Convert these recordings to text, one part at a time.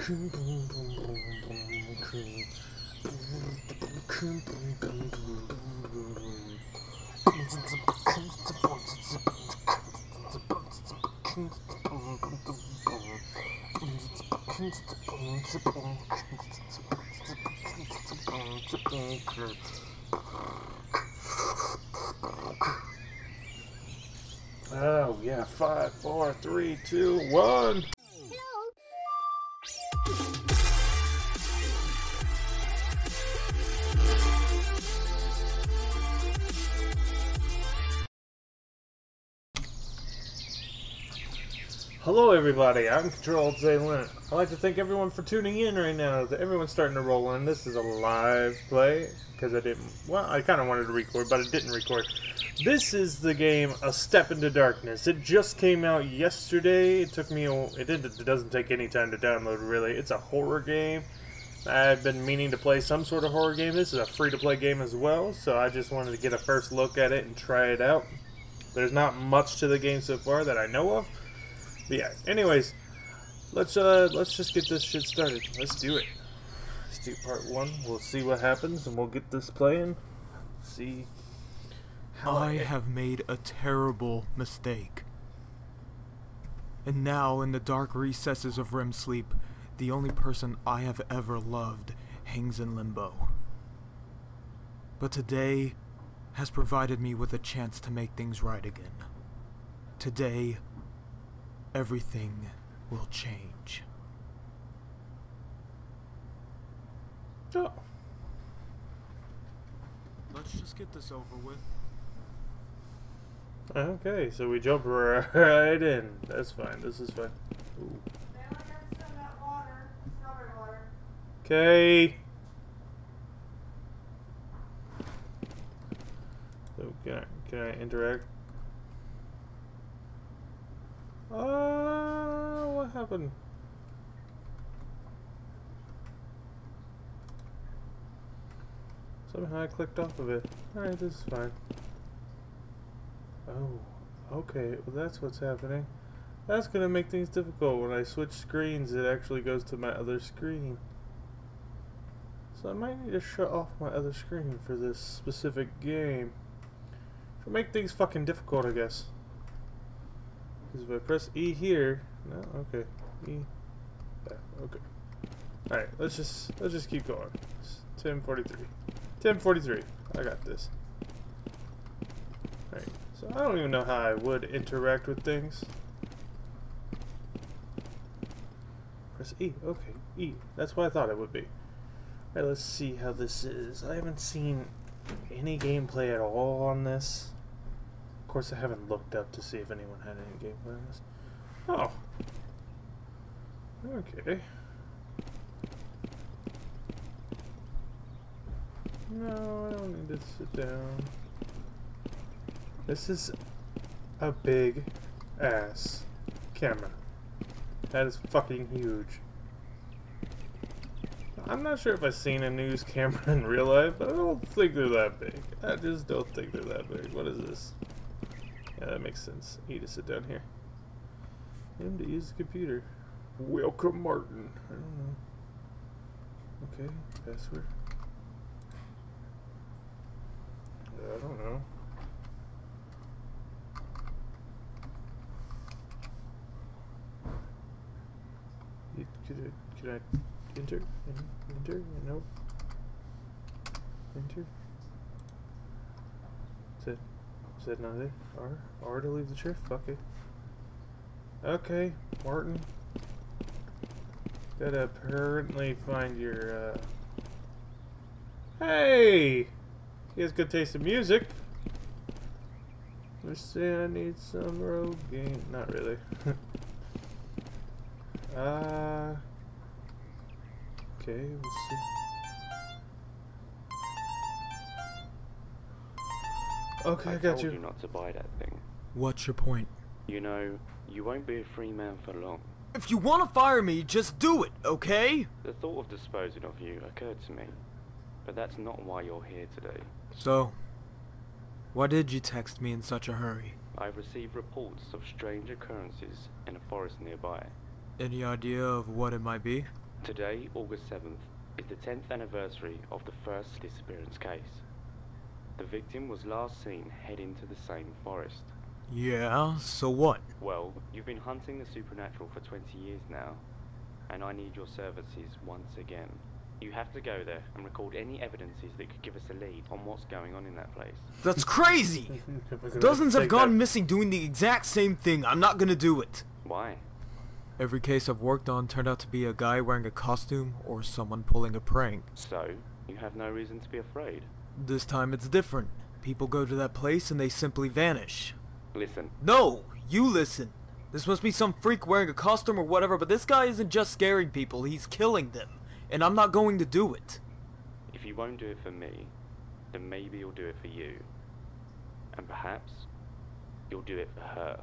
Oh yeah, 5, 4, 3, 2, 1. Hello everybody, I'm Control Zaylin. I'd like to thank everyone for tuning in right now. Everyone's starting to roll in. This is a live play, because I kind of wanted to record, but I didn't record. This is the game A Step into Darkness. It just came out yesterday. It doesn't take any time to download, really. It's a horror game. I've been meaning to play some sort of horror game. This is a free-to-play game as well, so I just wanted to get a first look at it and try it out. There's not much to the game so far that I know of. But yeah, anyways, let's just get this shit started. Let's do it. Let's do part 1. We'll see what happens, and we'll get this playing. See how I have made a terrible mistake. And now, in the dark recesses of REM sleep, the only person I have ever loved hangs in limbo. But today has provided me with a chance to make things right again. Today, everything will change. Oh. Let's just get this over with. Okay, so we jump right in. That's fine. This is fine. Ooh. Okay. So can I interact? What happened? Somehow I clicked off of it. Alright, this is fine. Oh, okay. Well, that's what's happening. That's gonna make things difficult. When I switch screens, it actually goes to my other screen. So I might need to shut off my other screen for this specific game. It'll make things fucking difficult, I guess. Because if I press E here, no, okay, E, yeah, okay. All right, let's just keep going. It's 10:43. 10:43. I got this. All right. So I don't even know how I would interact with things. Press E. Okay, E. That's what I thought it would be. All right, let's see how this is. I haven't seen any gameplay at all on this. Of course, I haven't looked up to see if anyone had any gameplay on this. Oh. Okay. No, I don't need to sit down. This is a big ass camera. That is fucking huge. I'm not sure if I've seen a news camera in real life, but I don't think they're that big. I just don't think they're that big. What is this? Yeah, that makes sense. E to sit down here. M to use the computer. Welcome, Martin. I don't know. Okay, password. I don't know. Could I enter? Enter? Nope. Enter? Is that not it? R to leave the chair? Fuck it. Okay, Martin. Gotta apparently find your, Hey! He has good taste in music. Let's say I need some road game. Not really. Okay, let's see. Okay, I got you. I told you not to buy that thing. What's your point? You know, you won't be a free man for long. If you want to fire me, just do it, okay? The thought of disposing of you occurred to me, but that's not why you're here today. So, why did you text me in such a hurry? I've received reports of strange occurrences in a forest nearby. Any idea of what it might be? Today, August 7th, is the 10th anniversary of the first disappearance case. The victim was last seen heading to the same forest. Yeah, so what? Well, you've been hunting the supernatural for 20 years now, and I need your services once again. You have to go there and record any evidences that could give us a lead on what's going on in that place. That's crazy! Dozens have gone missing doing the exact same thing. I'm not gonna do it. Why? Every case I've worked on turned out to be a guy wearing a costume or someone pulling a prank. So, you have no reason to be afraid. This time it's different. People go to that place and they simply vanish. Listen. No! You listen! This must be some freak wearing a costume or whatever, but this guy isn't just scaring people, he's killing them. And I'm not going to do it. If you won't do it for me, then maybe you'll do it for you. And perhaps, you'll do it for her.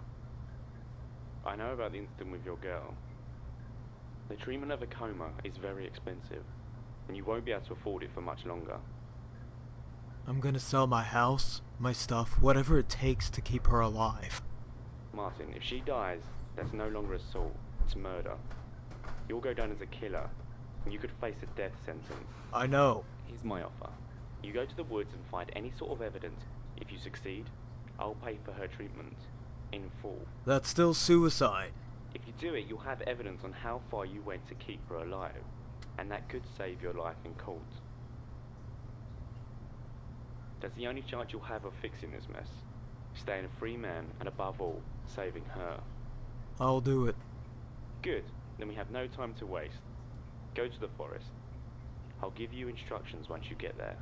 I know about the incident with your girl. The treatment of a coma is very expensive, and you won't be able to afford it for much longer. I'm gonna sell my house, my stuff, whatever it takes to keep her alive. Martin, if she dies, that's no longer assault, it's murder. You'll go down as a killer, and you could face a death sentence. I know. Here's my offer. You go to the woods and find any sort of evidence. If you succeed, I'll pay for her treatment, in full. That's still suicide. If you do it, you'll have evidence on how far you went to keep her alive, and that could save your life in court. That's the only chance you'll have of fixing this mess. Staying a free man, and above all, saving her. I'll do it. Good. Then we have no time to waste. Go to the forest. I'll give you instructions once you get there.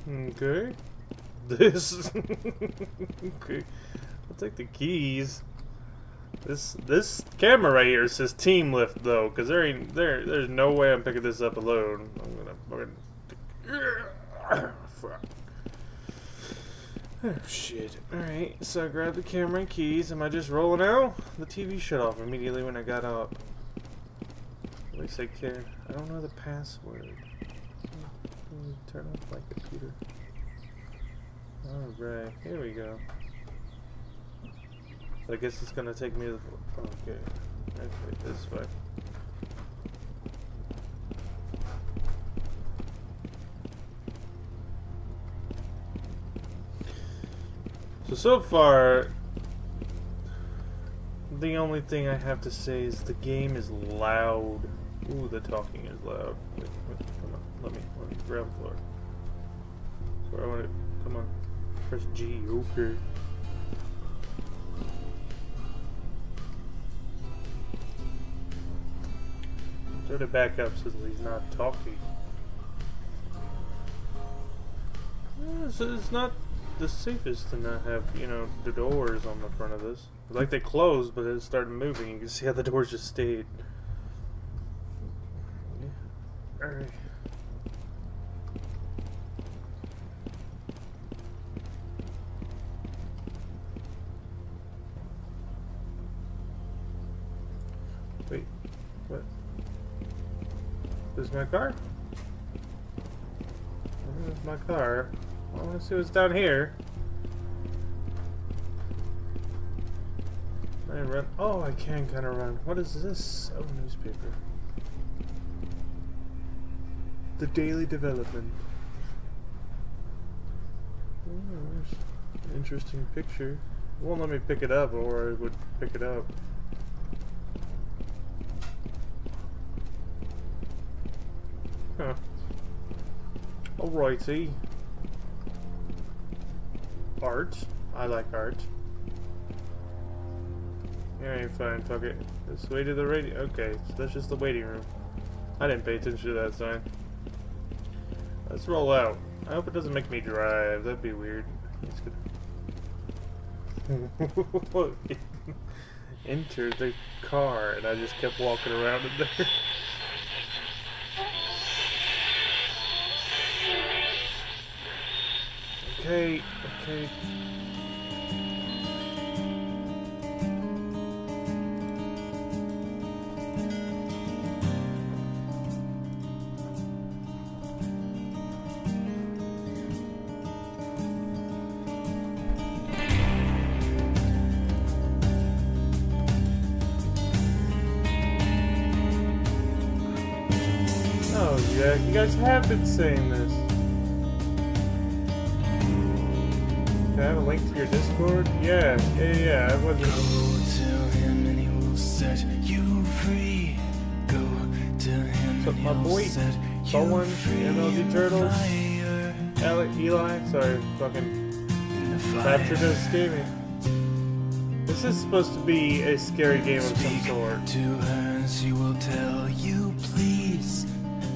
Okay. This. Okay. I'll take the keys. This camera right here says team lift though, because there's no way I'm picking this up alone. I'm gonna fuck. Oh shit. Alright, so I grabbed the camera and keys. Am I just rolling out? The TV shut off immediately when I got up. At least I care. I don't know the password. Turn off my computer. Alright, here we go. I guess it's gonna take me to the... Okay. Okay, this way. So far, the only thing I have to say is the game is loud. Ooh, the talking is loud. Wait, come on. Let me ground floor. So I want to... Come on. Press G. Okay. Sort of back up so that he's not talking. It's not the safest to not have, you know, the doors on the front of this. Like they closed, but it started moving. You can see how the doors just stayed. Yeah. Alright. Wait, what? This is my car? This is my car. I want to see what's down here. I run. Oh, I can kind of run. What is this? Oh, newspaper. The Daily Development. Oh, there's an interesting picture. It won't let me pick it up, or I would pick it up. Huh. Alrighty. Art. I like art. Alright, fine, fuck it. This way to the radio. Okay, so that's just the waiting room. I didn't pay attention to that sign. Let's roll out. I hope it doesn't make me drive. That'd be weird. Enter the car, and I just kept walking around in there. Okay, okay. Oh yeah, you guys have been saying this. Can I have a link to your Discord? Yeah. I wasn't. Go to him and he will set you free. Go to him So and my he'll boy, set Someone, you free. MLG Turtles, Fire Eli, sorry, fucking in the fire. captured us gaming. This is supposed to be a scary game of some Speak sort. to her and she will tell you please.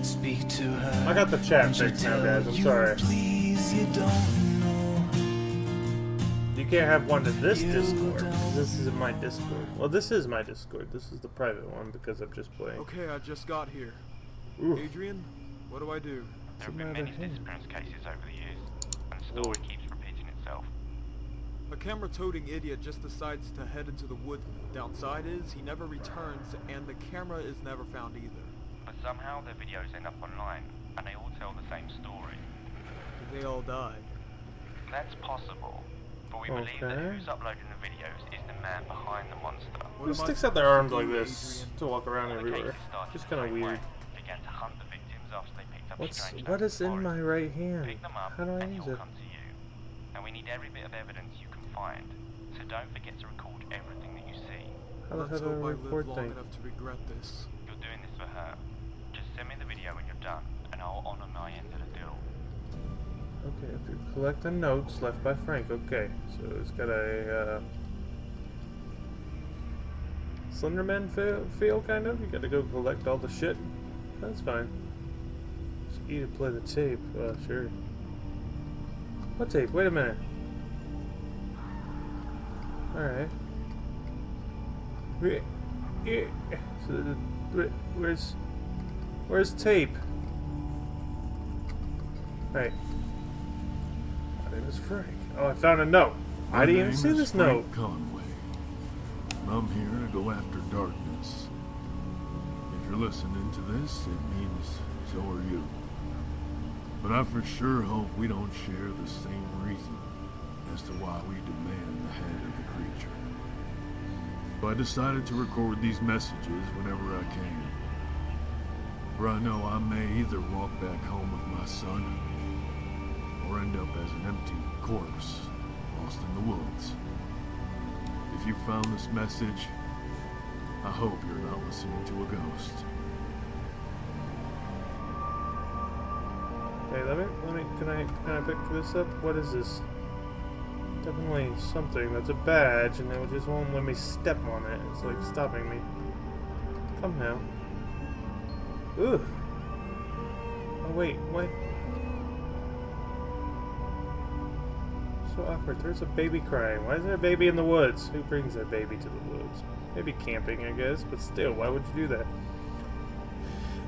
Speak to her. I got the chat and she'll fixed now, tell guys. I'm you, sorry. Please, you don't know. You can't have one to this You Discord. 'Cause don't this isn't my Discord. Well, this is my Discord. This is the private one because I'm just playing. Okay, I just got here. Ooh. Adrian, what do I do? There have the been matter many here? disappearance cases over the years, and the story keeps repeating itself. A camera-toting idiot just decides to head into the woods. Downside is, he never returns, and the camera is never found either. But somehow their videos end up online, and they all tell the same story. They all died. That's possible, but we believe that Okay. who's uploading the videos is the man behind the monster. What Who am I sticks out their supposed arms to like do, this Adrian? to walk around The everywhere? cases started Just the kind of same weird. way, began to hunt the victims after they picked up strange What notes is from in the my forest. right hand? Pick them up How do I and use he'll it? come to you. And we need every bit of evidence you can find, so don't forget to record everything that you see. How the Let's hell do hope I I live record long things? enough to regret this. You're doing this for her. Just send me the video when you're done, and I'll honor my end of the deal. Okay, if you collect the notes left by Frank. Okay, so it's got a Slenderman feel, kind of. You got to go collect all the shit. That's fine. Just E to play the tape. Sure. What tape? Wait a minute. All right. So where's tape? Right. My name is Frank. Oh, I found a note. I didn't even see this note. Conway. I'm here to go after darkness. If you're listening to this, it means so are you. But I for sure hope we don't share the same reason as to why we demand the head of the creature. So I decided to record these messages whenever I can. For I know I may either walk back home with my son, or end up as an empty corpse lost in the woods. If you found this message, I hope you're not listening to a ghost. Hey, can I pick this up? What is this? Definitely something that's a badge, and it just won't let me step on it. It's like stopping me. Come now. Ugh. Oh wait, what? So awkward. There's a baby crying. Why is there a baby in the woods? Who brings their baby to the woods? Maybe camping, I guess, but still, why would you do that?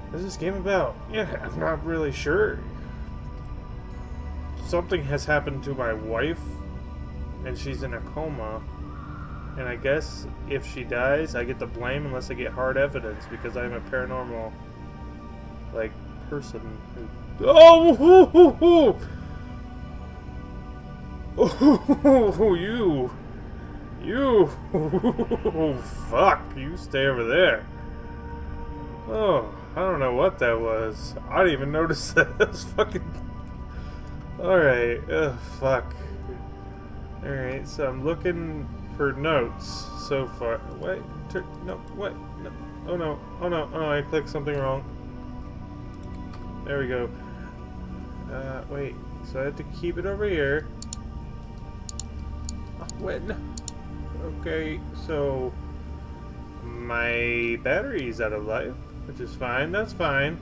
What's this game about? Yeah, I'm not really sure. Something has happened to my wife, and she's in a coma. And I guess if she dies, I get the blame unless I get hard evidence, because I'm a paranormal, like, person who... Oh! Hoo, hoo, hoo. Oh, you! Oh, fuck! You stay over there. Oh, I don't know what that was. I didn't even notice that. That was fucking... Alright, fuck. Alright, so I'm looking for notes so far. Wait, no, what? No. Oh no, oh no, oh, I clicked something wrong. There we go. Wait, so I have to keep it over here. Oh, wait, no. Okay, so my battery's out of life, which is fine, that's fine.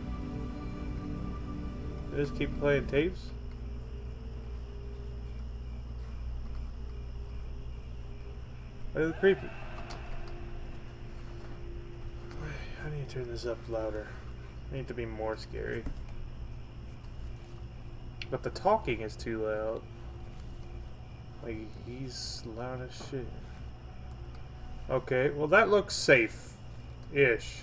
I just keep playing tapes. Why is it creepy? I need to turn this up louder. I need to be more scary. But the talking is too loud. Like, he's loud as shit. Okay, well that looks safe-ish.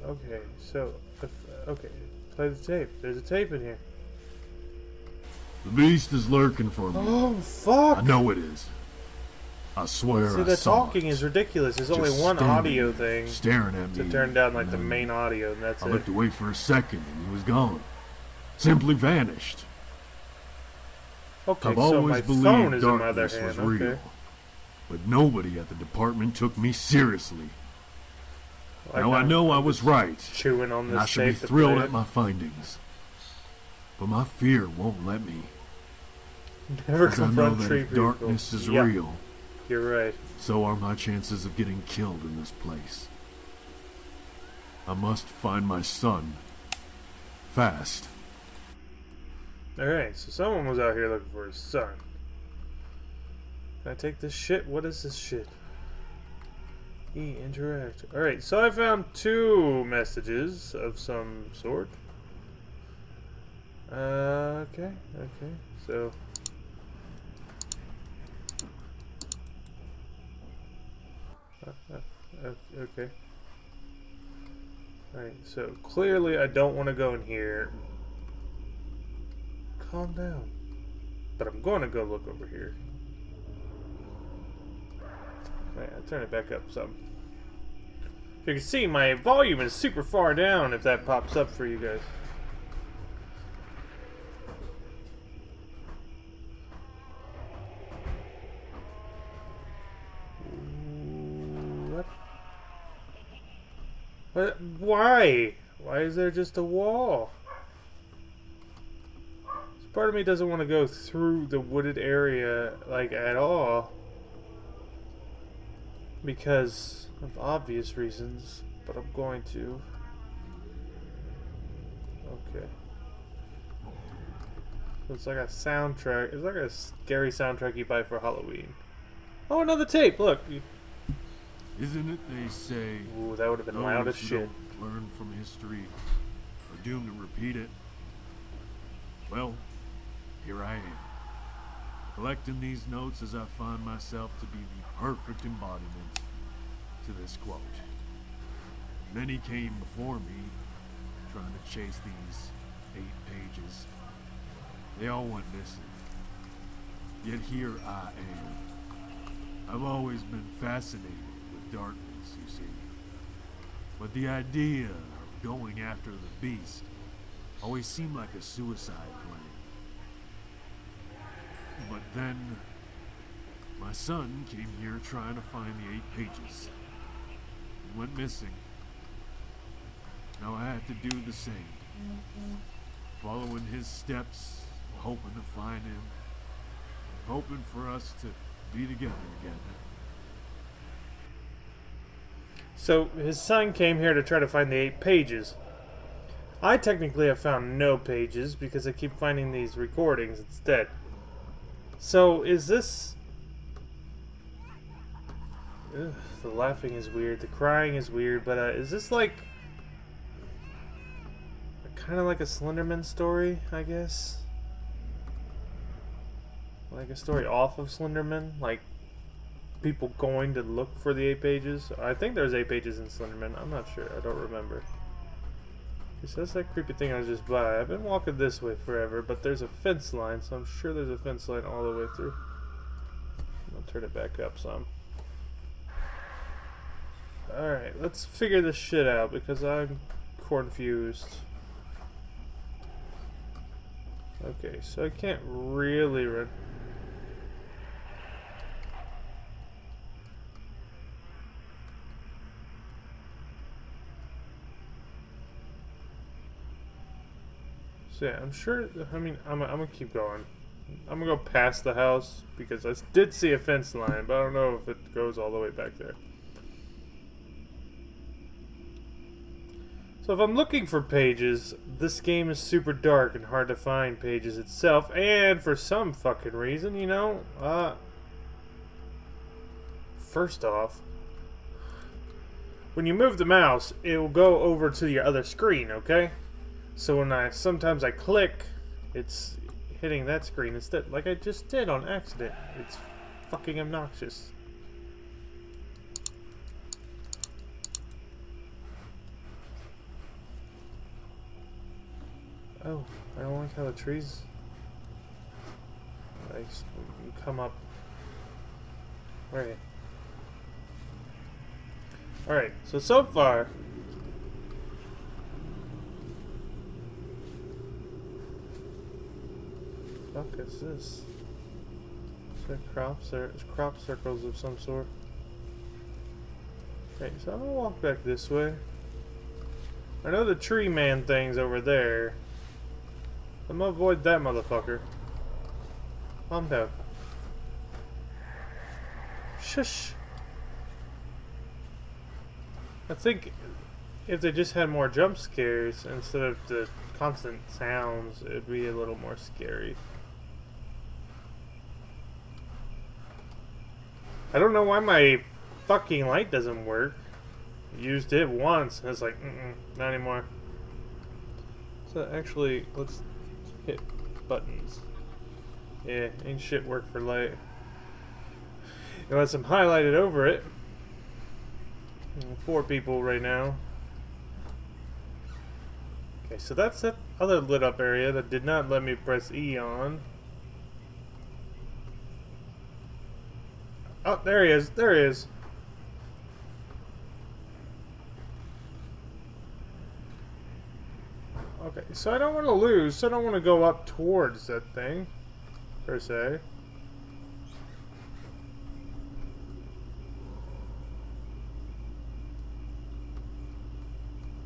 Okay, so, okay, play the tape. There's a tape in here. The beast is lurking for me. Oh, fuck! I know it is. I swear See, I the saw talking it. is ridiculous. There's only Just one standing audio there, thing staring at me. to turn down, like, and the then main audio, and that's I it. looked away for a second and he was gone. Simply vanished. Okay, I've so always my phone believed is in my other darkness hand. was Okay. real. But nobody at the department took me seriously. Now I know I was right, Chewing on and I this should be tape to thrilled play at it. my findings. But my fear won't let me. Never 'Cause I know confront that tree if people. darkness is Yeah, real, you're right. so are my chances of getting killed in this place. I must find my son. Fast. Alright, so someone was out here looking for his son. Can I take this shit? What is this shit? Interact. Alright, so I found 2 messages of some sort. Okay, so... okay. Alright, so clearly I don't want to go in here. Calm down. But I'm going to go look over here. Alright, I'll turn it back up some. You can see my volume is super far down if that pops up for you guys. What? What? Why? Why is there just a wall? Part of me doesn't want to go through the wooded area, like, at all. Because of obvious reasons, but I'm going to. Okay. So it's like a soundtrack. It's like a scary soundtrack you buy for Halloween. Oh, another tape! Look! Isn't it they say... Ooh, that would have been loud as those who shit. don't learn from history are doomed to repeat it? Well, here I am, collecting these notes as I find myself to be the perfect embodiment to this quote. Many came before me, trying to chase these 8 pages. They all went missing. Yet here I am. I've always been fascinated with darkness, you see. But the idea of going after the beast always seemed like a suicide plan. But then, my son came here trying to find the 8 pages. And went missing. Now I have to do the same. Following his steps, hoping to find him. Hoping for us to be together again. So, his son came here to try to find the 8 pages. I technically have found no pages because I keep finding these recordings instead. So, is this... Ugh, the laughing is weird, the crying is weird, but is this like... kind of like a Slenderman story, I guess? Like a story off of Slenderman? Like, people going to look for the 8 pages? I think there's 8 pages in Slenderman, I'm not sure, I don't remember. So that's that creepy thing I was just by. I've been walking this way forever, but there's a fence line, so I'm sure there's a fence line all the way through. I'll turn it back up some. Alright, let's figure this shit out because I'm confused. Okay, so I can't really run. So yeah, I'm sure, I mean, I'm gonna keep going. I'm gonna go past the house because I did see a fence line, but I don't know if it goes all the way back there. So if I'm looking for pages, this game is super dark and hard to find pages itself, and for some fucking reason, you know, first off, when you move the mouse, it will go over to your other screen, okay? So when sometimes I click, it's hitting that screen instead, like I just did on accident. It's fucking obnoxious. Oh, I don't like how the trees... like come up. Right. Alright, so far. Fuck is this? Is that crops or crop circles of some sort? Okay, so I'm gonna walk back this way. I know the tree man thing's over there. I'm gonna avoid that motherfucker. Calm down. Shush. I think if they just had more jump scares instead of the constant sounds, it'd be a little more scary. I don't know why my fucking light doesn't work. Used it once and it's like, not anymore. So actually, let's hit buttons. Yeah, ain't shit work for light. Unless I'm highlighted over it. 4 people right now. Okay, so that's that other lit up area that did not let me press E on. Oh, there he is. There he is. Okay, so I don't want to lose, so I don't want to go up towards that thing, per se.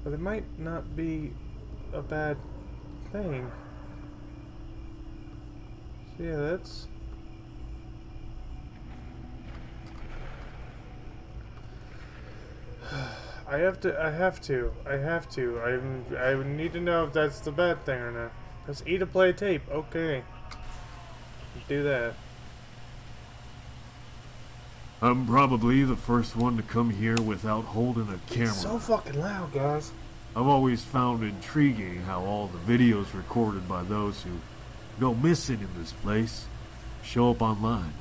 But it might not be a bad thing. So yeah, that's... I have to. I need to know if that's the bad thing or not. Press E to play tape. Okay. Do that. I'm probably the first one to come here without holding a camera. It's so fucking loud, guys. I've always found intriguing how all the videos recorded by those who go missing in this place show up online.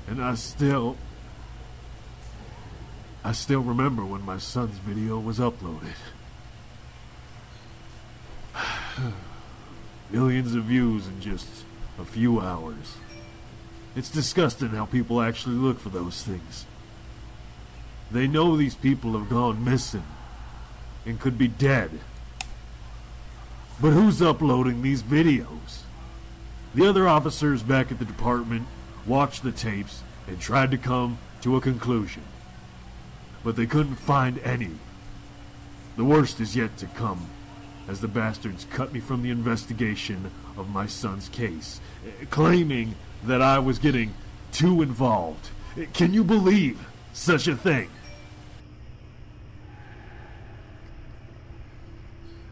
And I still remember when my son's video was uploaded. Millions of views in just a few hours. It's disgusting how people actually look for those things. They know these people have gone missing and could be dead. But who's uploading these videos? The other officers back at the department watched the tapes and tried to come to a conclusion. But they couldn't find any. The worst is yet to come, as the bastards cut me from the investigation of my son's case, claiming that I was getting too involved. Can you believe such a thing?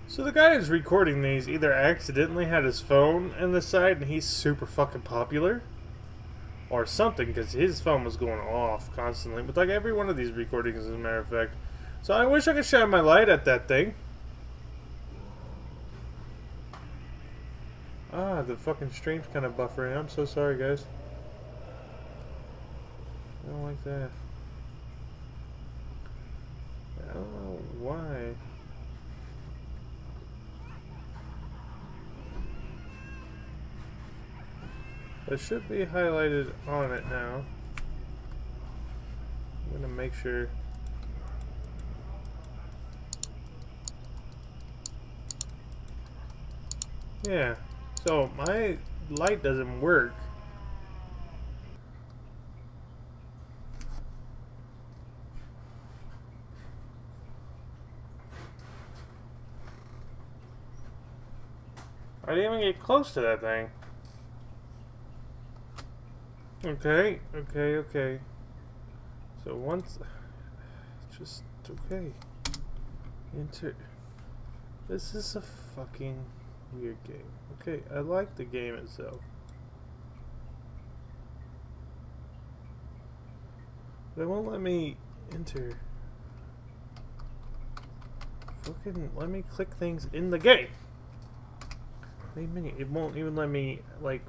So the guy who's recording these either accidentally had his phone in the side and he's super fucking popular, or something, because his phone was going off constantly. But like every one of these recordings, as a matter of fact. So I wish I could shine my light at that thing. Ah, the fucking stream's kind of buffering. I'm so sorry, guys. I don't like that. I don't know why. It should be highlighted on it now. I'm gonna make sure. Yeah. So my light doesn't work. I didn't even get close to that thing. Okay. So once, just okay. Enter. This is a fucking weird game. Okay, I like the game itself. But it won't let me enter. Fucking let me click things in the game. Main menu. It won't even let me, like,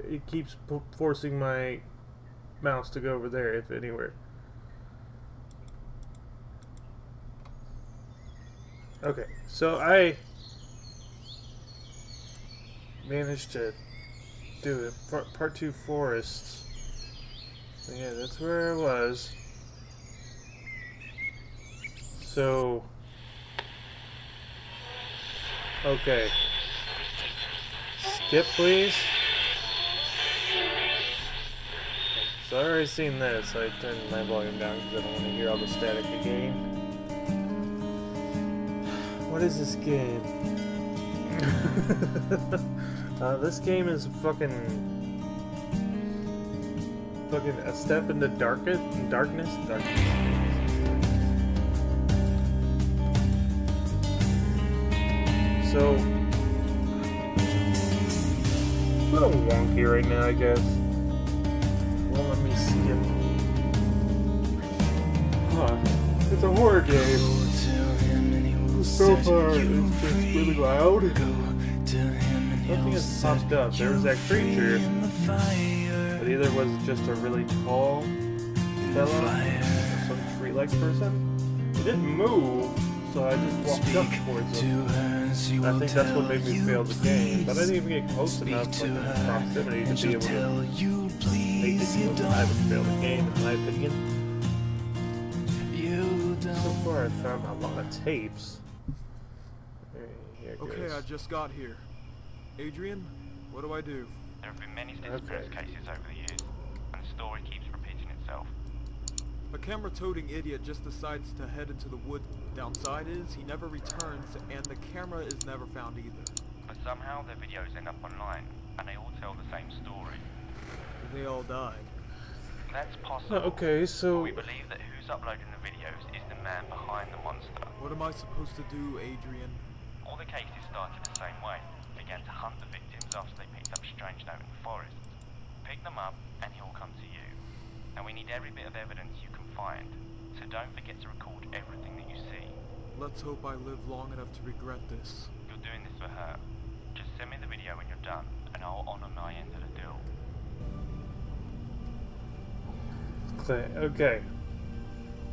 it keeps forcing my mouse to go over there, if anywhere. Okay, so I managed to do it. Part 2 forests. So yeah, that's where I was. So... Okay. Skip, please. So I already seen this. I turned my volume down because I don't want to hear all the static again. What is this game? This game is fucking a step into darkness. So, a little wonky right now, I guess. Well, let me skip. Huh. It's a horror game. So far, it's just really loud. Nothing has popped up. There was that creature, but either was just a really tall fella, or some tree-like person. It didn't move, so I just walked up towards him. I think that's what made me fail the game, but I didn't even get close enough, like in proximity, to be able to make it feel that I would fail the game, in my opinion. So far, I found a lot of tapes. Here it Okay, goes. I just got here. Adrian, what do I do? There have been many disappearance cases over the years, and the story keeps repeating itself. A camera-toting idiot just decides to head into the woods. Downside is, he never returns, and the camera is never found either. But somehow their videos end up online, and they all tell the same story. They all died. That's possible. Okay, so... We believe that who's uploading the videos is the man behind the monster. What am I supposed to do, Adrian? All the cases started the same way. Began to hunt the victims after they picked up a strange note in the forest. Pick them up, and he'll come to you. And we need every bit of evidence you can find, so don't forget to record everything that you see. Let's hope I live long enough to regret this. You're doing this for her. Just send me the video when you're done, and I'll honor my end of the deal. Okay.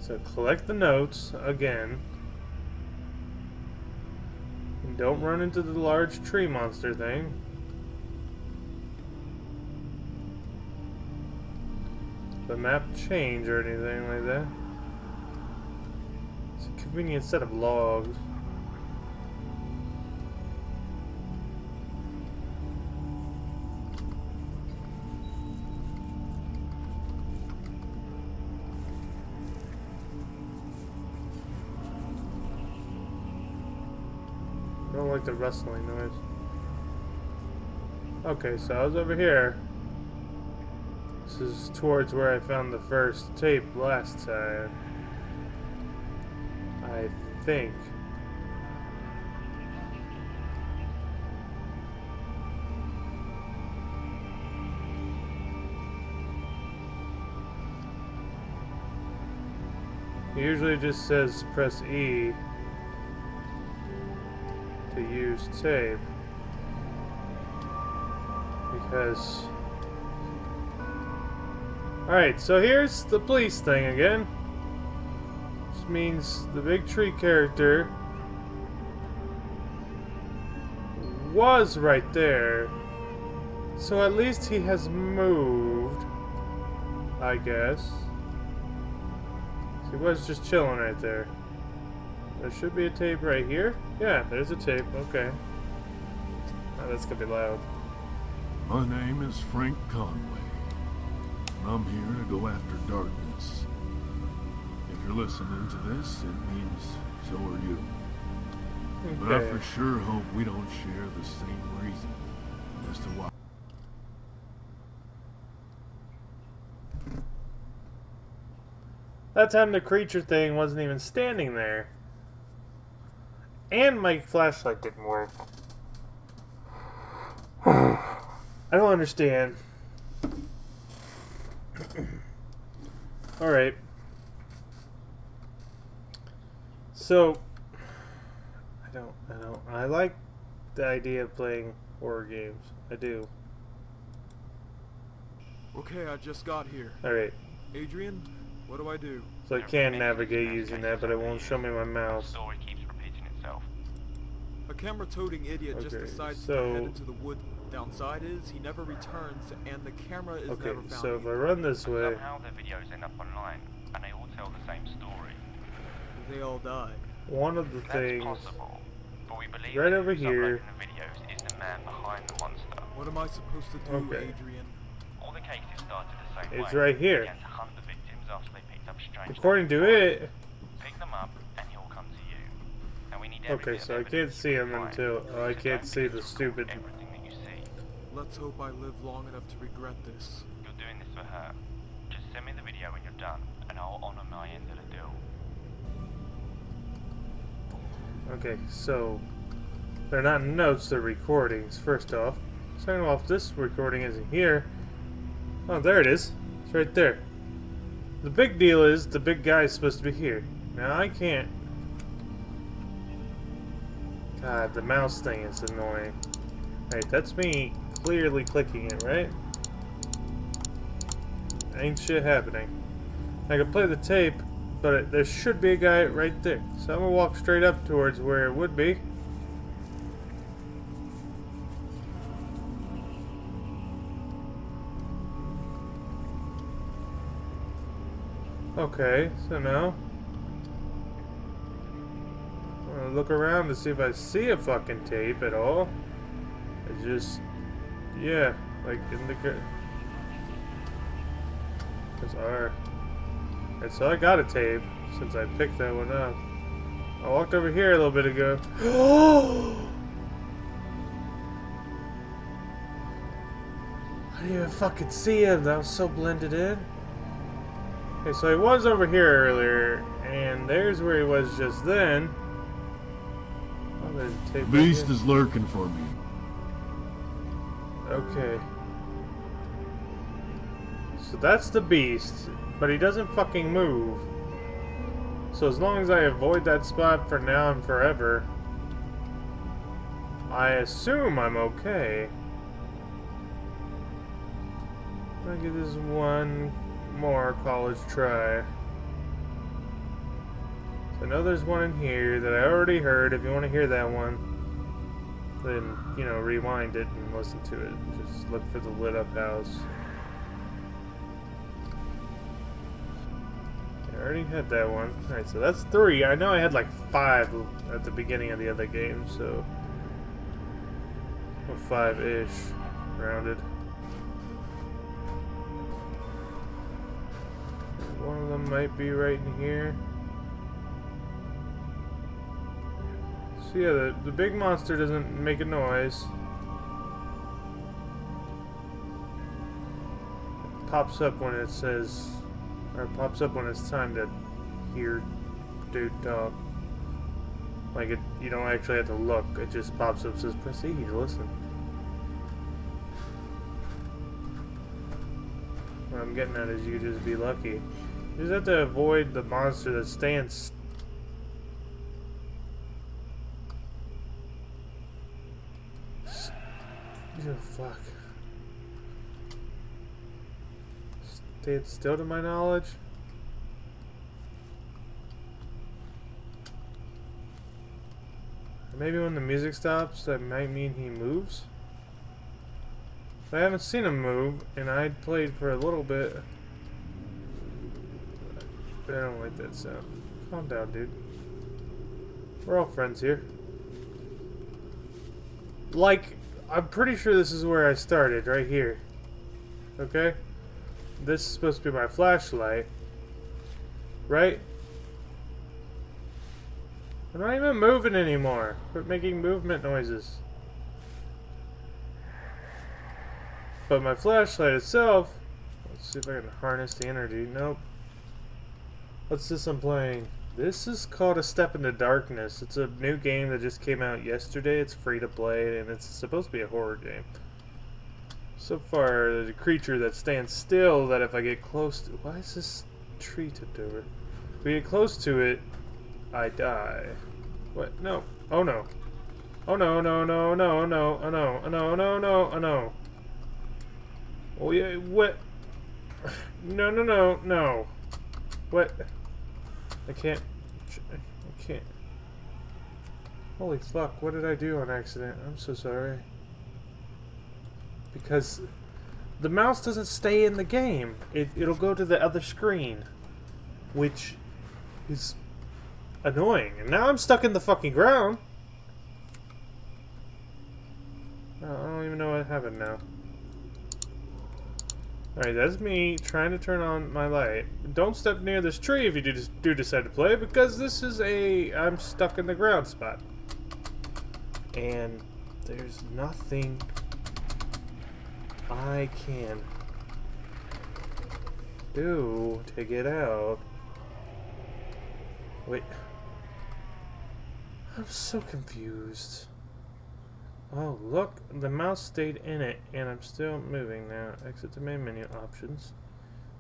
So collect the notes again. And don't run into the large tree monster thing. The map change or anything like that. It's a convenient set of logs. I don't like the rustling noise. Okay, so I was over here. This is towards where I found the first tape last time. I think. It usually just says press E to use tape. Because... Alright, so here's the police thing again. Which means the big tree character was right there. So at least he has moved, I guess. He was just chilling right there. There should be a tape right here. Yeah, there's a tape. Okay. Oh, that's gonna be loud. My name is Frank Conway. I'm here to go after darkness. If you're listening to this, it means so are you. But I for sure hope we don't share the same reason as to why. That time the creature thing wasn't even standing there. And my flashlight didn't work. I don't understand. Alright. So, I like the idea of playing horror games. I do. Okay, I just got here. Alright. Adrian, what do I do? So I can navigate using that, but it won't show me my The mouse. story keeps repeating itself. A camera-toting idiot just Okay, decides so- to head into the wood. Downside is he never returns, and the camera is Okay, never found. so if I either. run this way, Somehow their videos end up online, and they all tell the same story. They all die. one of the That's things possible, but we believe right that over who's here. uploading the videos is the man behind the monster. What am I supposed to do, Okay. Adrian? All the cases started the same It's way. right here. He began to hunt the victims after they picked up strange According to evidence. it, Pick them up, and he'll come to you. And we need every okay, bit of so I can't evidence see you him can find. until I So can't don't see be the surprised stupid. at everything that you see. Let's hope I live long enough to regret this. You're doing this for her. Just send me the video when you're done, and I'll honor my end of the deal. Okay, so they're not notes, they're recordings. First off, second off, this recording isn't here. Oh, there it is. It's right there. The big deal is the big guy is supposed to be here. Now I can't. God, the mouse thing is annoying. Right, that's me clearly clicking it, right? Ain't shit happening. I can play the tape, but there should be a guy right there. So I'm gonna walk straight up towards where it would be. Okay, so now I'm gonna look around to see if I see a fucking tape at all. It's just, yeah, like in the Alright, so I got a tape since I picked that one up. I walked over here a little bit ago. I didn't even fucking see him. That was so blended in. Okay, so he was over here earlier, and there's where he was just then. Oh, there's a tape right Beast here. is lurking for me. Okay. So that's the beast, but he doesn't fucking move. So as long as I avoid that spot for now and forever, I assume I'm okay. I'll give this one more college try. So I know there's one in here that I already heard. If you want to hear that one, then, you know, rewind it and listen to it. Just look for the lit up house. I already had that one. Alright, so that's 3. I know I had like 5 at the beginning of the other game, so... Or 5-ish. Rounded. One of them might be right in here. So yeah, the big monster doesn't make a noise. It pops up when it says... Or it pops up when it's time to hear dude talk. Like, it, you don't actually have to look. It just pops up and says, proceed, listen. What I'm getting at is you just be lucky. You just have to avoid the monster that stands... Oh, fuck. Stayed still to my knowledge. Maybe when the music stops, that might mean he moves. I haven't seen him move, and I played for a little bit. I don't like that sound. Calm down, dude. We're all friends here. Like, I'm pretty sure this is where I started, right here. Okay? This is supposed to be my flashlight. Right? I'm not even moving anymore. Quit making movement noises. But my flashlight itself... Let's see if I can harness the energy. Nope. What's this I'm playing? This is called A Step into Darkness. It's a new game that just came out yesterday. It's free to play, and it's supposed to be a horror game. So far, there's a creature that stands still that if I get close to... Why is this tree tipped over? If we get close to it, I die. What? No. Oh no. Oh no, no, no, no, no, oh no, oh no, no, no, oh no. Oh yeah, what? No, no, no, no. What? I can't. Holy fuck, what did I do on accident? I'm so sorry. Because the mouse doesn't stay in the game. It'll go to the other screen. Which is annoying. And now I'm stuck in the fucking ground. I don't even know what happened now. Alright, that's me trying to turn on my light. Don't step near this tree if you do decide to play, because this is I'm stuck in the ground spot. And there's nothing I can do to get out. Wait. I'm so confused. Oh, look, the mouse stayed in it, and I'm still moving now. Exit the main menu options.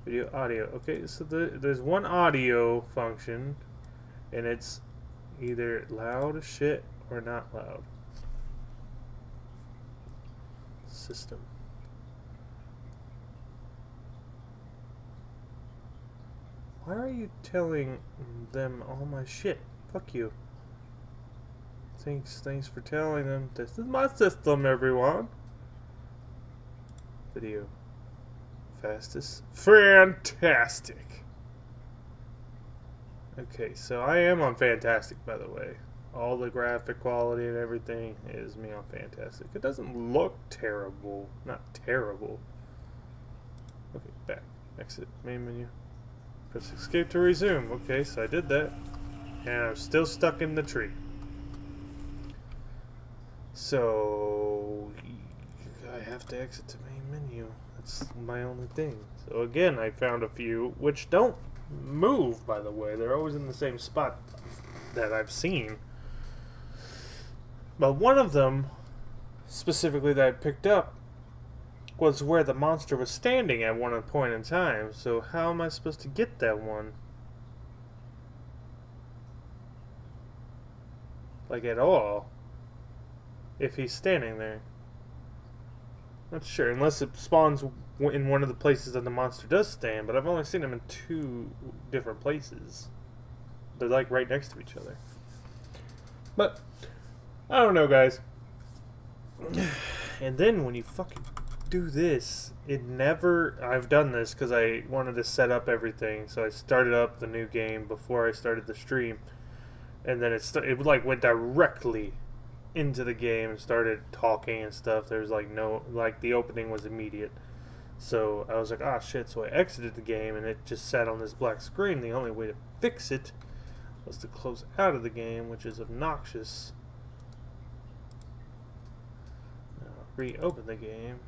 Video, audio. Okay, so there's one audio function, and it's either loud as shit or not loud. System. Why are you telling them all my shit? Fuck you. Thanks for telling them. This is my system, everyone. Video. Fastest. Fantastic. Okay, so I am on Fantastic, by the way. All the graphic quality and everything is me on Fantastic. It doesn't look terrible. Not terrible. Okay, back. Exit main menu. Press escape to resume. Okay, so I did that. And I'm still stuck in the tree. So I have to exit the main menu. That's my only thing. So again, I found a few which don't move, by the way. They're always in the same spot that I've seen. But one of them, specifically that I picked up, was where the monster was standing at one point in time. So how am I supposed to get that one? Like at all? If he's standing there. Not sure, unless it spawns in one of the places that the monster does stand, but I've only seen him in 2 different places. They're like right next to each other. But, I don't know, guys. And then when you fucking do this, it never... I've done this because I wanted to set up everything, so I started up the new game before I started the stream. And then it like went directly into the game and started talking and stuff. There's like no, like the opening was immediate. So I was like, ah, shit. So I exited the game and it just sat on this black screen. The only way to fix it was to close out of the game, which is obnoxious. Now reopen the game.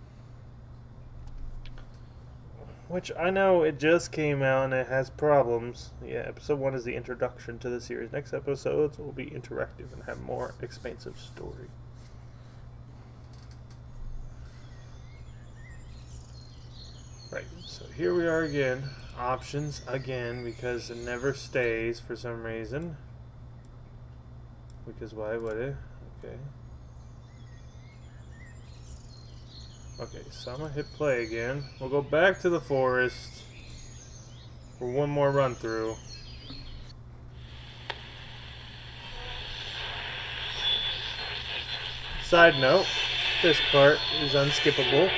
Which I know it just came out and it has problems. Yeah, episode 1 is the introduction to the series. Next episodes will be interactive and have more expansive story. Right, so here we are again. Options again, because it never stays for some reason. Because why would it? Okay. Okay, so I'm gonna hit play again. We'll go back to the forest for one more run through. Side note, this part is unskippable.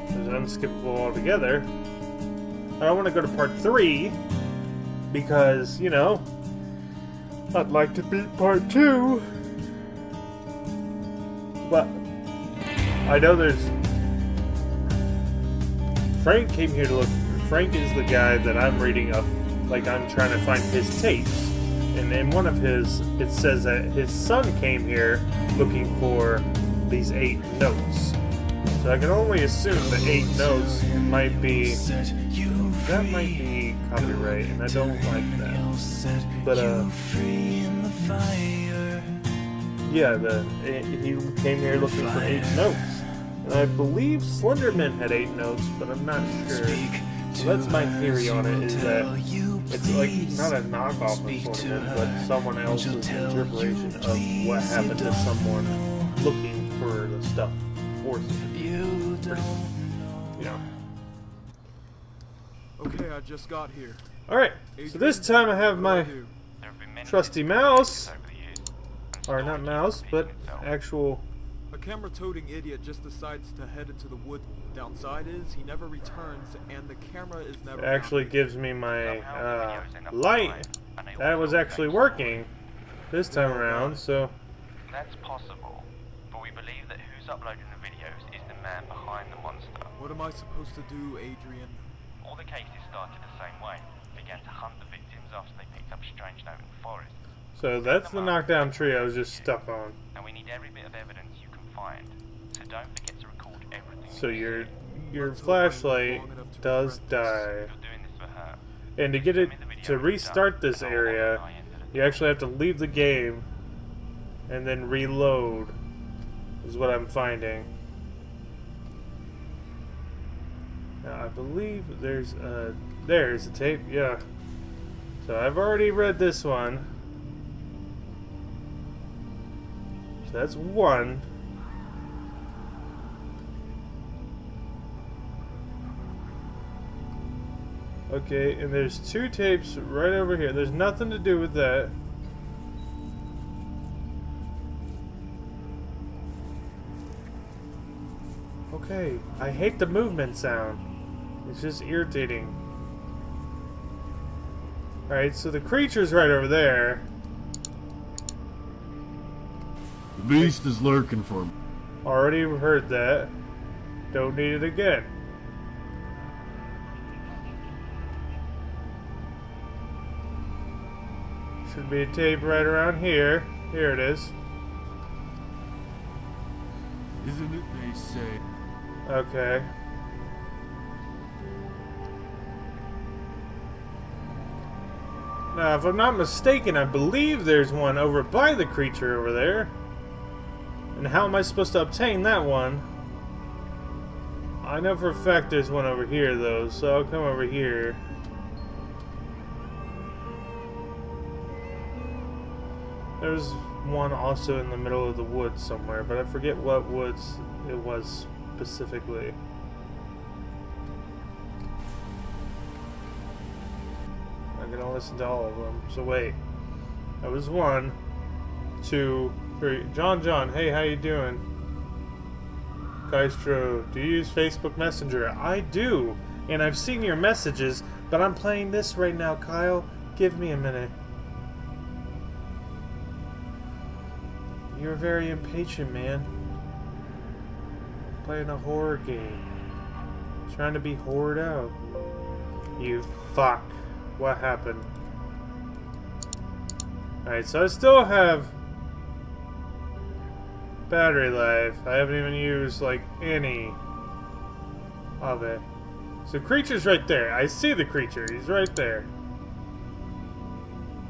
It's unskippable altogether. I don't want to go to part 3 because, you know, I'd like to beat part 2, but I know there's... Frank came here to look... Frank is the guy that I'm reading up, like I'm trying to find his tapes. And in one of his, it says that his son came here looking for these 8 notes. So I can only assume that 8 notes might be... That might be copyright, and I don't like that. But, yeah, he came here looking for 8 notes. And I believe Slenderman had 8 notes, but I'm not sure. So that's my theory on it, is that it's like, not a knockoff of Slenderman, but someone else's interpretation of what happened to someone looking for the stuff. Or, you know. Okay, I just got here. Alright, so this time I have my trusty mouse. Or not mouse, but actual... A camera-toting idiot just decides to head into the wood. Downside is, he never returns, and the camera is never... It actually gives me my light. That was actually working this time around, so... That's possible, but we believe that who's uploading the videos is the man behind the monster. What am I supposed to do, Adrian? All the cases started the same way. Began to hunt the victims after they picked up a strange note in the forest. So that's the knockdown tree I was just stuck on. And we need every bit of evidence you can find. So don't forget to record everything. So your flashlight does die. You're doing this for her. And to get it to restart this area, you actually have to leave the game and then reload, is what I'm finding. Now, I believe there's a tape, yeah. So I've already read this one. So that's one. Okay, and there's two tapes right over here. There's nothing to do with that. Okay, I hate the movement sound. It's just irritating. Alright, so the creature's right over there. The beast is lurking for me. Already heard that. Don't need it again. Should be a tape right around here. Here it is. Isn't it, they say? Okay. Now, if I'm not mistaken, I believe there's one over by the creature over there. And how am I supposed to obtain that one? I know for a fact there's one over here, though, so I'll come over here. There's one also in the middle of the woods somewhere, but I forget what woods it was specifically. I'm gonna listen to all of them. So wait, that was 1, 2, 3. John, hey, how you doing? Kaistro, do you use Facebook Messenger? I do, and I've seen your messages, but I'm playing this right now, Kyle. Give me a minute. You're very impatient, man. Playing a horror game. Trying to be whored out. You fuck. What happened? Alright, so I still have battery life. I haven't even used, like, any of it. So creature's right there. I see the creature. He's right there.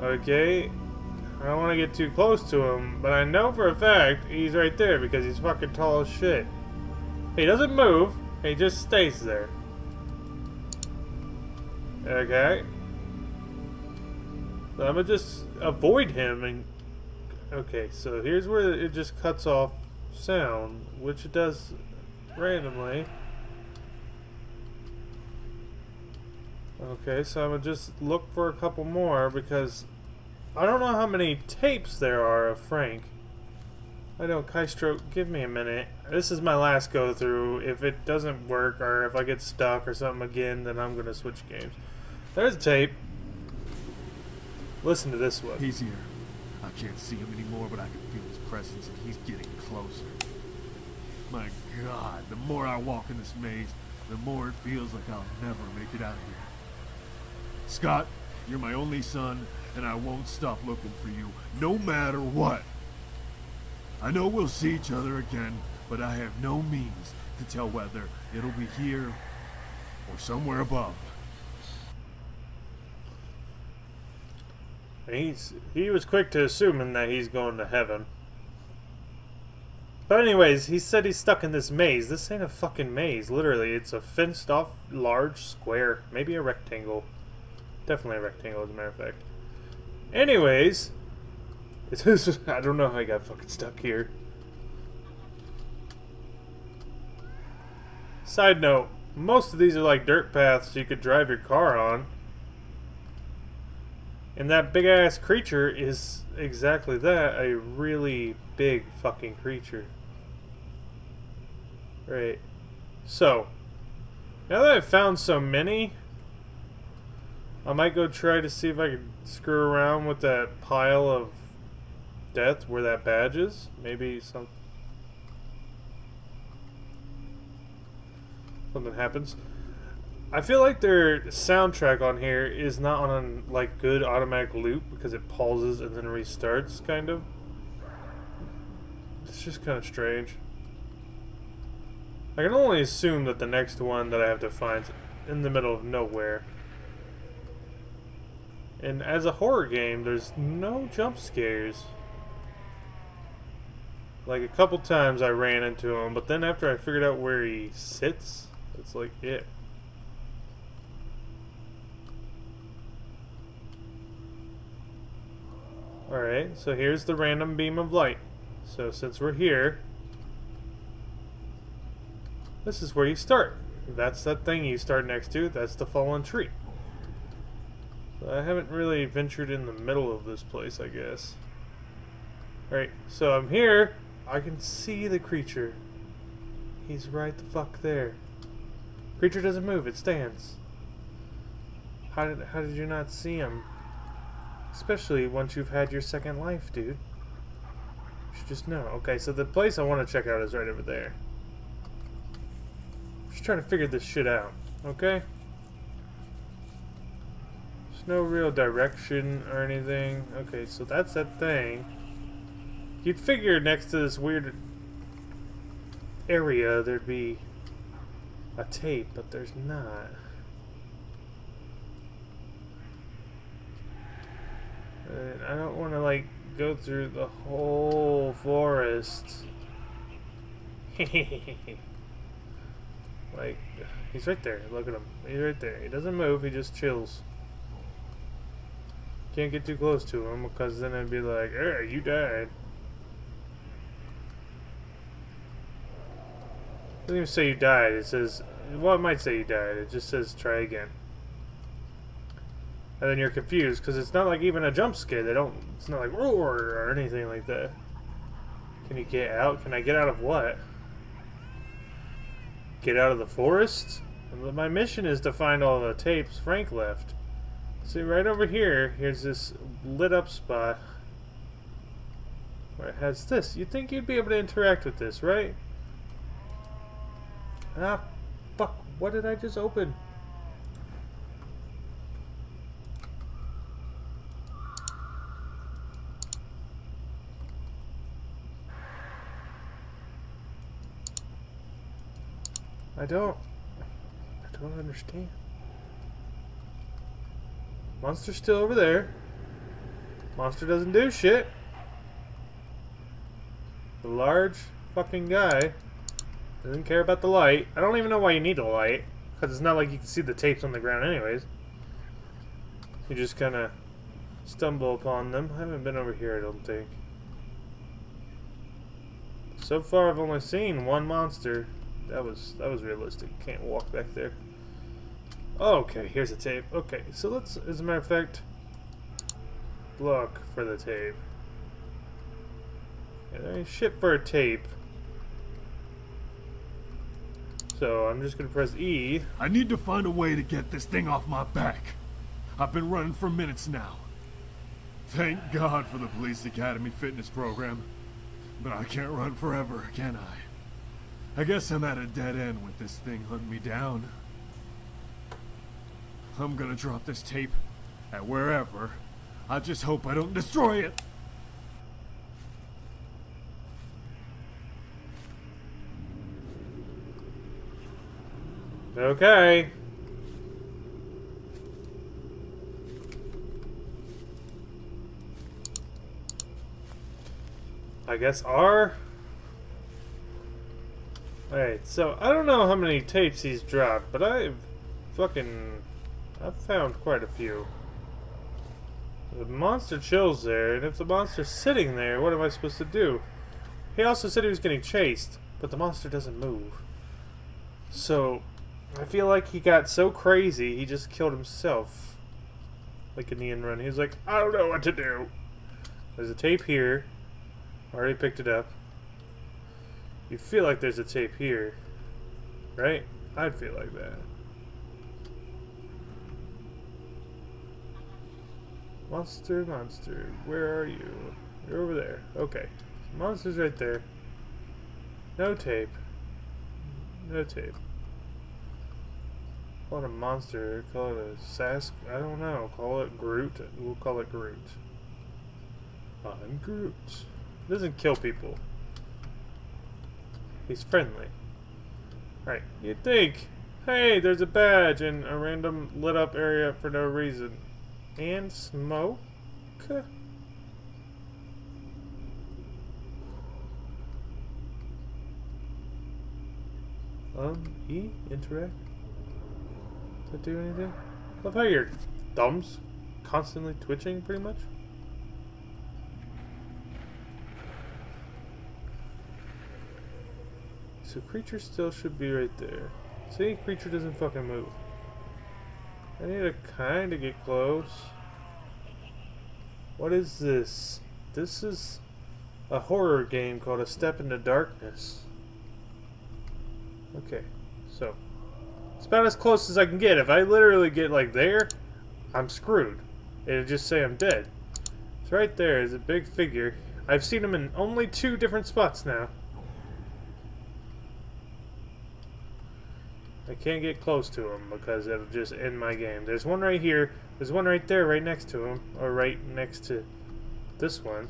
Okay. I don't want to get too close to him, but I know for a fact he's right there because he's fucking tall as shit. He doesn't move. He just stays there. Okay. So I'm gonna just avoid him and... Okay, so here's where it just cuts off sound, which it does randomly. Okay, so I'm gonna just look for a couple more because I don't know how many tapes there are of Frank. I know, Kaistro, give me a minute. This is my last go through. If it doesn't work or if I get stuck or something again, then I'm gonna switch games. There's a tape. Listen to this one. He's here. I can't see him anymore, but I can feel his presence, and he's getting closer. My God, the more I walk in this maze, the more it feels like I'll never make it out of here. Scott, you're my only son, and I won't stop looking for you, no matter what. I know we'll see each other again, but I have no means to tell whether it'll be here or somewhere above. He was quick to assuming that he's going to heaven. But anyways, he said he's stuck in this maze. This ain't a fucking maze, literally. It's a fenced off large square. Maybe a rectangle. Definitely a rectangle, as a matter of fact. Anyways, I don't know how I got fucking stuck here. Side note, most of these are like dirt paths you could drive your car on. And that big ass creature is exactly that, a really big fucking creature. Right. So, now that I've found so many, I might go try to see if I can screw around with that pile of death where that badge is. Maybe something happens. I feel like their soundtrack on here is not on a like good automatic loop because it pauses and then restarts, kind of. It's just kind of strange. I can only assume that the next one that I have to find is in the middle of nowhere. And as a horror game, there's no jump scares. Like a couple times I ran into him, but then after I figured out where he sits, it's like it. Alright, so here's the random beam of light. So since we're here, this is where you start. That's that thing you start next to. That's the fallen tree. So I haven't really ventured in the middle of this place, I guess. Alright, so I'm here. I can see the creature. He's right the fuck there. Creature doesn't move, it stands. How did you not see him? Especially once you've had your second life, dude. You should just know. Okay, so the place I want to check out is right over there. Just trying to figure this shit out, okay? There's no real direction or anything. Okay, so that's that thing. You'd figure next to this weird area there'd be a tape, but there's not. And I don't want to like go through the whole forest. Like, he's right there. Look at him. He's right there. He doesn't move. He just chills. Can't get too close to him because then I'd be like, "Hey, you died." It doesn't even say you died. It says, well, it might say you died. It just says try again. And then you're confused because it's not like even a jump scare. It's not like roar or anything like that. Can you get out? Can I get out of what? Get out of the forest? My mission is to find all the tapes Frank left. See, right over here, here's this lit up spot where it has this. You'd think you'd be able to interact with this, right? Ah, fuck. What did I just open? I don't understand. Monster's still over there. Monster doesn't do shit. The large fucking guy doesn't care about the light. I don't even know why you need the light, because it's not like you can see the tapes on the ground anyways. You just kind of stumble upon them. I haven't been over here, I don't think. So far I've only seen one monster. That was realistic. Can't walk back there. Okay, here's a tape. Okay, so let's, as a matter of fact, look for the tape. Yeah, there ain't shit for a tape. So I'm just gonna press E. I need to find a way to get this thing off my back. I've been running for minutes now. Thank God for the Police Academy fitness program. But I can't run forever, can I? I guess I'm at a dead end with this thing hunting me down. I'm gonna drop this tape at wherever. I just hope I don't destroy it. Okay. I guess R. Alright, so I don't know how many tapes he's dropped, but I've found quite a few. The monster chills there, and if the monster's sitting there, what am I supposed to do? He also said he was getting chased, but the monster doesn't move. So, I feel like he got so crazy, he just killed himself. Like in the end run. He was like, I don't know what to do. There's a tape here. Already picked it up. You feel like there's a tape here. Right? I'd feel like that. Monster, monster, where are you? You're over there. Okay. Monster's right there. No tape. No tape. Call it a monster. Call it a Sask. I don't know. Call it Groot. We'll call it Groot. I'm Groot. He doesn't kill people. He's friendly. Right. You'd think, hey, there's a badge in a random lit up area for no reason. And smoke? E? Interact? Does that do anything? Love how your thumb's constantly twitching, pretty much. So creature still should be right there. See? Creature doesn't fucking move. I need to kind of get close. What is this? This is a horror game called A Step into Darkness. Okay, so it's about as close as I can get. If I literally get like there, I'm screwed. It'll just say I'm dead. It's right there. It's a big figure. I've seen him in only 2 different spots now. I can't get close to him because it'll just end my game. There's one right here. There's one right there, right next to him. Or right next to this one.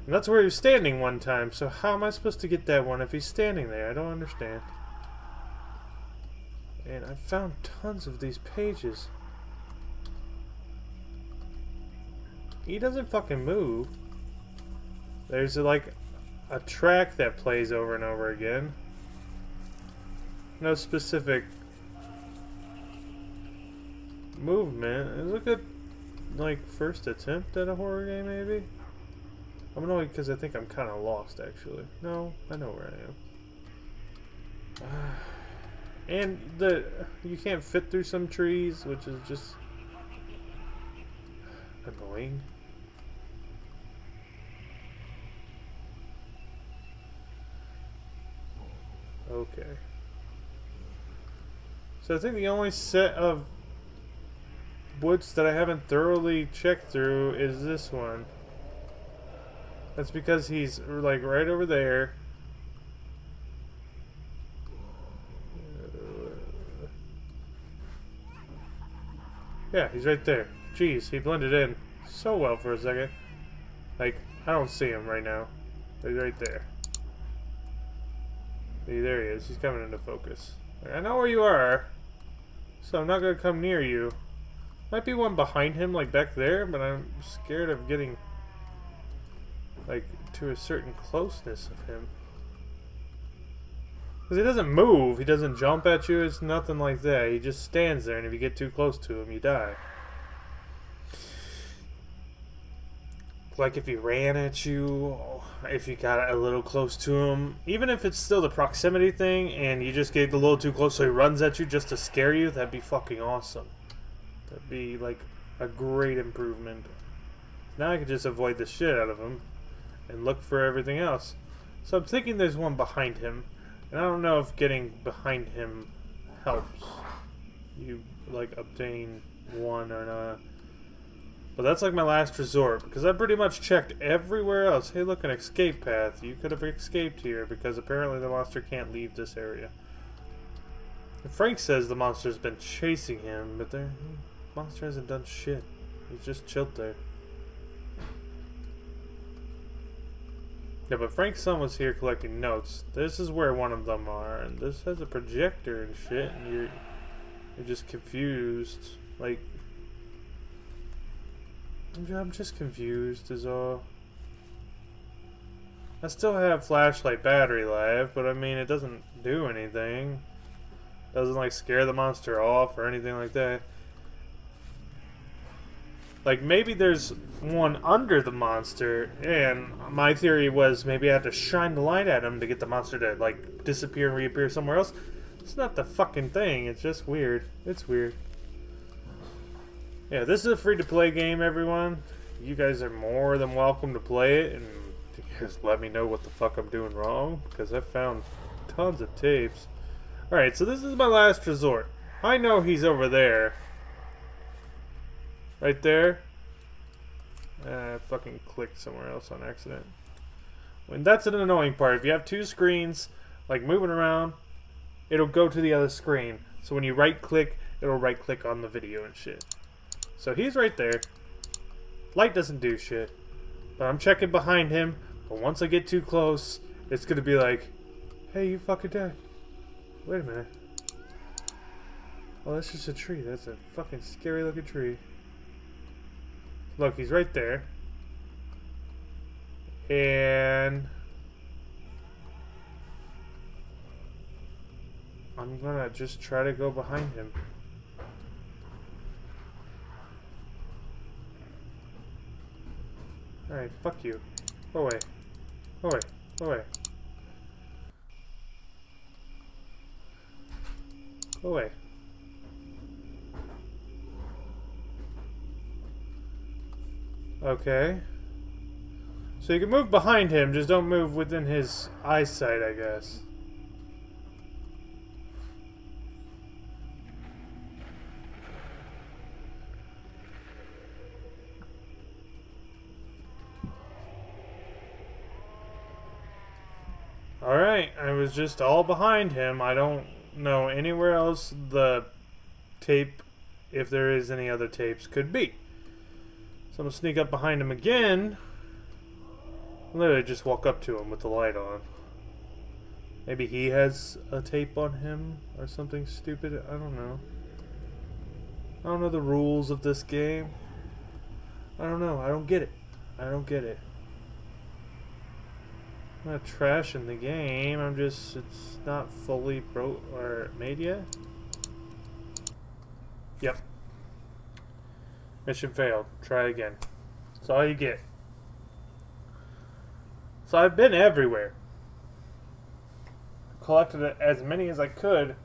And that's where he was standing one time. So how am I supposed to get that one if he's standing there? I don't understand. And I found tons of these pages. He doesn't fucking move. There's like a track that plays over and over again. No specific movement. Is it a good, like, first attempt at a horror game, maybe? I'm annoyed because I think I'm kind of lost, actually. No, I know where I am. And you can't fit through some trees, which is just annoying. Okay. So I think the only set of woods that I haven't thoroughly checked through is this one. That's because he's like right over there. Yeah, he's right there. Jeez, he blended in so well for a second. Like, I don't see him right now. He's right there. See, there he is. He's coming into focus. I know where you are, so I'm not going to come near you. Might be one behind him, like back there, but I'm scared of getting, like, to a certain closeness of him. Because he doesn't move, he doesn't jump at you, it's nothing like that. He just stands there, and if you get too close to him, you die. Like if he ran at you, if you got a little close to him, even if it's still the proximity thing and you just get a little too close so he runs at you just to scare you, that'd be fucking awesome. That'd be like a great improvement. Now I can just avoid the shit out of him and look for everything else. So I'm thinking there's one behind him, and I don't know if getting behind him helps you like obtain one or not. But that's like my last resort, because I pretty much checked everywhere else. Hey, look, an escape path. You could have escaped here, because apparently the monster can't leave this area. And Frank says the monster's been chasing him, but the monster hasn't done shit. He's just chilled there. Yeah, but Frank's son was here collecting notes. This is where one of them are, and this has a projector and shit, and you're just confused. Like, I'm just confused is all. I still have flashlight battery life, but I mean it doesn't do anything. Doesn't like scare the monster off or anything like that. Like maybe there's one under the monster, and my theory was maybe I have to shine the light at him to get the monster to like disappear and reappear somewhere else. It's not the fucking thing. It's just weird. It's weird. Yeah, this is a free-to-play game, everyone. You guys are more than welcome to play it, and just let me know what the fuck I'm doing wrong, because I found tons of tapes. Alright, so this is my last resort. I know he's over there. Right there. I fucking clicked somewhere else on accident. And that's an annoying part. If you have two screens, like moving around, it'll go to the other screen. So when you right click, it'll right click on the video and shit. So he's right there. Light doesn't do shit. But I'm checking behind him. But once I get too close, it's gonna be like, hey, you fucking dead. Wait a minute. Oh, that's just a tree. That's a fucking scary looking tree. Look, he's right there. And I'm gonna just try to go behind him. Alright, fuck you. Go away. Go away. Go away. Go away. Okay. So you can move behind him, just don't move within his eyesight, I guess. Alright, I was just all behind him. I don't know anywhere else the tape, if there is any other tapes, could be. So I'm gonna sneak up behind him again. Literally just walk up to him with the light on. Maybe he has a tape on him or something stupid. I don't know. I don't know the rules of this game. I don't know. I don't get it. I don't get it. I'm not trashing the game. I'm just, it's not fully made yet. Yep. Mission failed. Try again. That's all you get. So I've been everywhere. Collected as many as I could.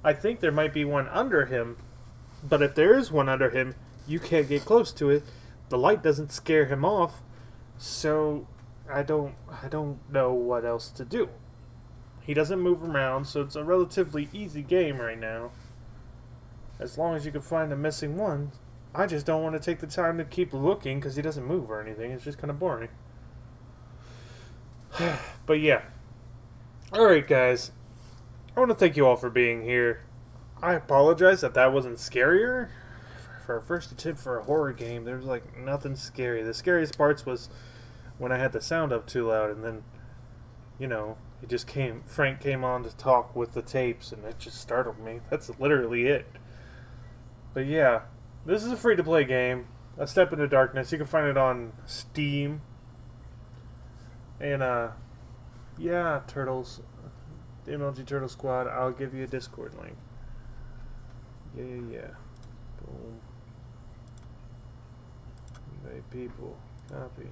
I think there might be one under him. But if there is one under him, you can't get close to it. The light doesn't scare him off. So I don't know what else to do. He doesn't move around, so it's a relatively easy game right now. As long as you can find the missing one. I just don't want to take the time to keep looking because he doesn't move or anything. It's just kind of boring. But yeah. Alright guys. I want to thank you all for being here. I apologize that that wasn't scarier. For our first attempt for a horror game, there was like nothing scary. The scariest parts was when I had the sound up too loud and then, you know, Frank came on to talk with the tapes and it just startled me. That's literally it. But yeah. This is a free-to-play game. A Step into Darkness. You can find it on Steam. And, yeah, Turtles. The MLG Turtle Squad. I'll give you a Discord link. Yeah. Boom. Hey, people. Copy.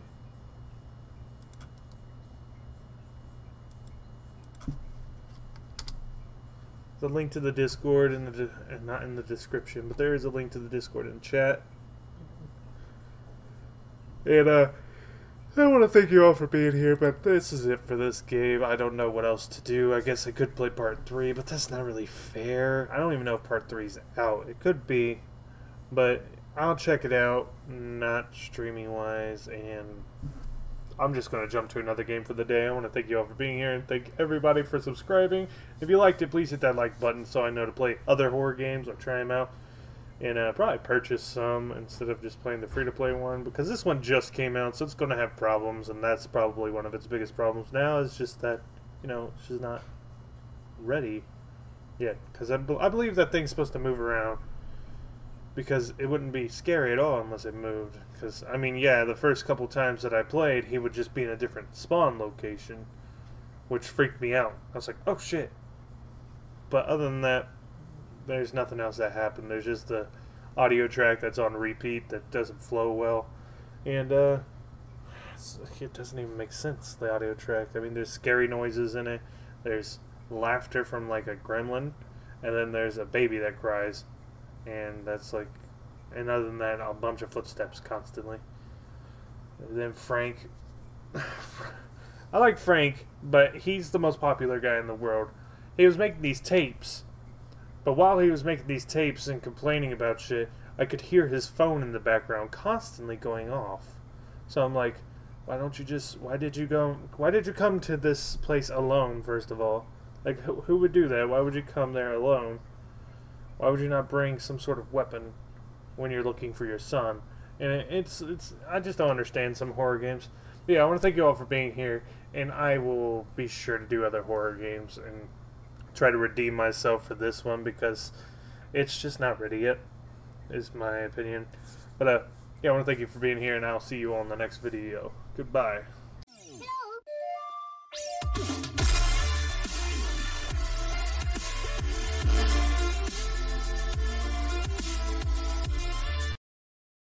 The link to the Discord and not in the description, but there is a link to the Discord in chat. And I want to thank you all for being here, but this is it for this game. I don't know what else to do. I guess I could play part 3, but that's not really fair. I don't even know if part 3 is out. It could be, but I'll check it out, not streaming wise, and I'm just going to jump to another game for the day. I want to thank you all for being here and thank everybody for subscribing. If you liked it, please hit that like button so I know to play other horror games or try them out. And probably purchase some instead of just playing the free-to-play one. Because this one just came out, so it's going to have problems. And that's probably one of its biggest problems now is just that, you know, it's just not ready yet. Because I believe that thing's supposed to move around. Because it wouldn't be scary at all unless it moved. Because, I mean, yeah, the first couple times that I played, he would just be in a different spawn location. Which freaked me out. I was like, oh shit. But other than that, there's nothing else that happened. There's just the audio track that's on repeat that doesn't flow well. And, it doesn't even make sense, the audio track. I mean, there's scary noises in it. There's laughter from, like, a gremlin. and then there's a baby that cries, and that's like, and other than that, a bunch of footsteps constantly. And then Frank, I like Frank, but he's the most popular guy in the world. He was making these tapes, but while he was making these tapes and complaining about shit, I could hear his phone in the background constantly going off. So I'm like, why did you come to this place alone, first of all? Like, who would do that? Why would you come there alone? Why would you not bring some sort of weapon when you're looking for your son? And it's I just don't understand some horror games. But yeah, I want to thank you all for being here, and I will be sure to do other horror games and try to redeem myself for this one, because it's just not ready yet, is my opinion. But yeah, I want to thank you for being here, and I'll see you all in the next video. Goodbye. No.